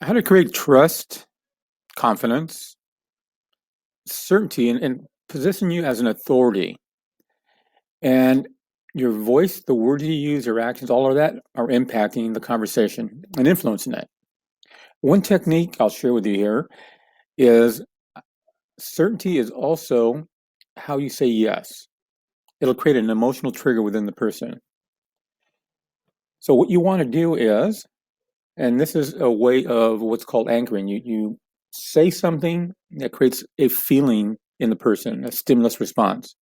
How to create trust, confidence, certainty, and position you as an authority. And your voice, the words you use, your actions, all of that are impacting the conversation and influencing it. One technique I'll share with you here is certainty is also how you say yes. It'll create an emotional trigger within the person. So what you want to do is, and this is a way of what's called anchoring. You say something that creates a feeling in the person, a stimulus response.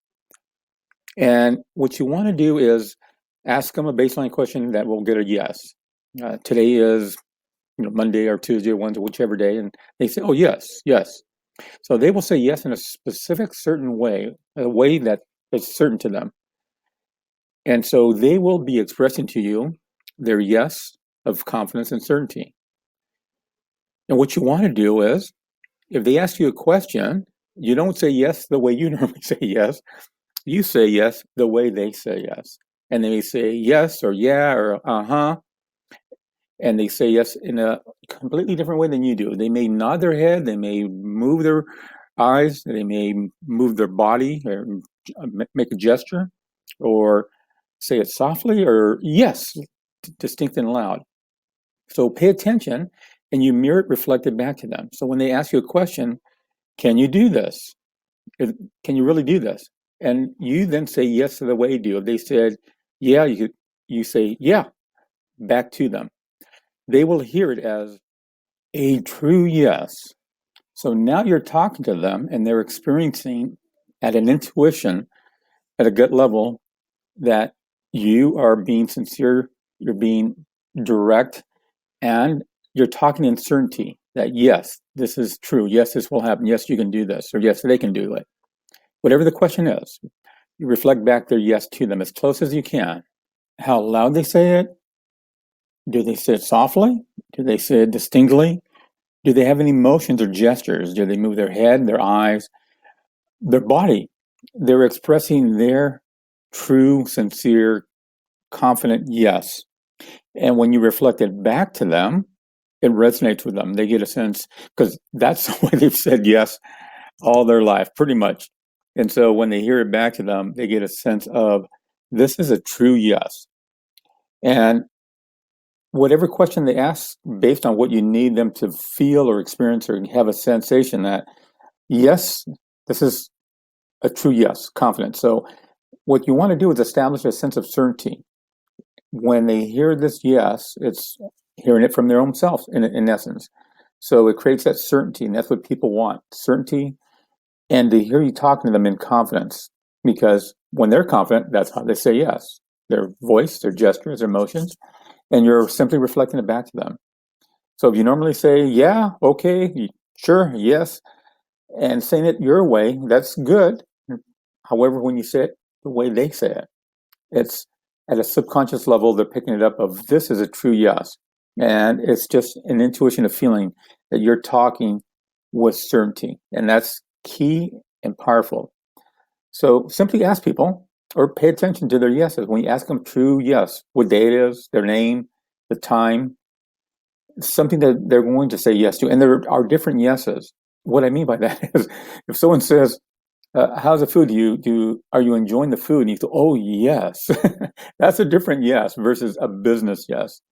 And what you want to do is ask them a baseline question that will get a yes. Today is Monday or Tuesday or Wednesday, whichever day, and they say, "Oh yes, yes." So they will say yes in a specific, certain way, a way that is certain to them. And so they will be expressing to you their yes of confidence and certainty. And what you want to do is, if they ask you a question, you don't say yes the way you normally say yes. You say yes the way they say yes. And they may say yes or yeah or uh-huh. And they say yes in a completely different way than you do. They may nod their head, they may move their eyes, they may move their body or make a gesture or say it softly or yes, distinct and loud. So pay attention and you mirror it reflected back to them. So when they ask you a question, can you do this? Can you really do this? And you then say yes to the way you do. If they said, yeah, you say, yeah, back to them. They will hear it as a true yes. So now you're talking to them and they're experiencing at an intuition, at a gut level, that you are being sincere, you're being direct, and you're talking in certainty that yes, this is true. Yes, this will happen. Yes, you can do this. Or yes, they can do it. Whatever the question is, you reflect back their yes to them as close as you can. How loud they say it? Do they say it softly? Do they say it distinctly? Do they have any motions or gestures? Do they move their head, their eyes, their body? They're expressing their true, sincere, confident yes. And when you reflect it back to them, it resonates with them. They get a sense, because that's the way they've said yes all their life, pretty much. And so when they hear it back to them, they get a sense of, this is a true yes. And whatever question they ask, based on what you need them to feel or experience or have a sensation that, yes, this is a true yes, confidence. So what you want to do is establish a sense of certainty. When they hear this yes, it's hearing it from their own self, in essence. So it creates that certainty, and that's what people want, certainty, and to hear you talking to them in confidence. Because when they're confident, that's how they say yes. Their voice, their gestures, their motions, and you're simply reflecting it back to them. So if you normally say, yeah, okay, sure, yes, and saying it your way, that's good. However, when you say it the way they say it, it's at a subconscious level, they're picking it up of, this is a true yes. And it's just an intuition, a feeling that you're talking with certainty. And that's key and powerful. So simply ask people, or pay attention to their yeses. When you ask them true yes, what day it is, their name, the time, something that they're going to say yes to. And there are different yeses. What I mean by that is, if someone says, how's the food? Are you enjoying the food? And you go, oh yes. That's a different yes versus a business yes,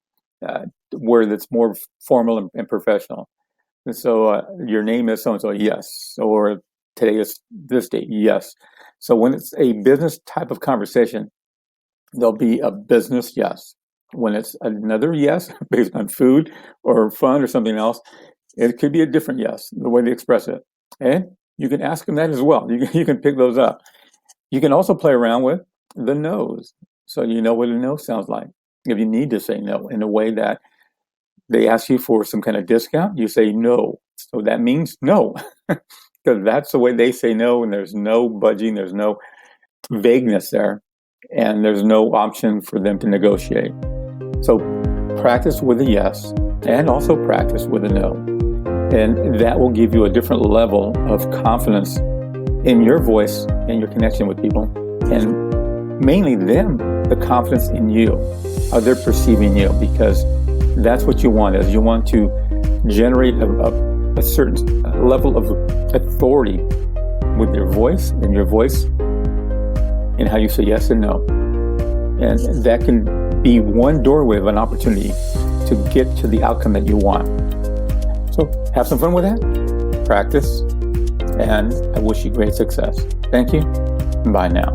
where it's more formal and professional. And so your name is so-and-so, yes. Or today is this date, yes. So when it's a business type of conversation, there'll be a business yes. When it's another yes based on food or fun or something else, it could be a different yes, the way they express it. And you can ask them that as well. You can pick those up. You can also play around with the no's. So you know what a no sounds like. If you need to say no in a way that they ask you for some kind of discount, you say no. So that means no. Because that's the way they say no, and there's no budging, there's no vagueness there, and there's no option for them to negotiate. So practice with a yes, and also practice with a no. And that will give you a different level of confidence in your voice and your connection with people. And mainly them, the confidence in you, how they're perceiving you, because that's what you want. Is you want to generate a certain level of authority with your voice and how you say yes and no. And that can be one doorway of an opportunity to get to the outcome that you want. So have some fun with that, practice, and I wish you great success. Thank you. Bye now.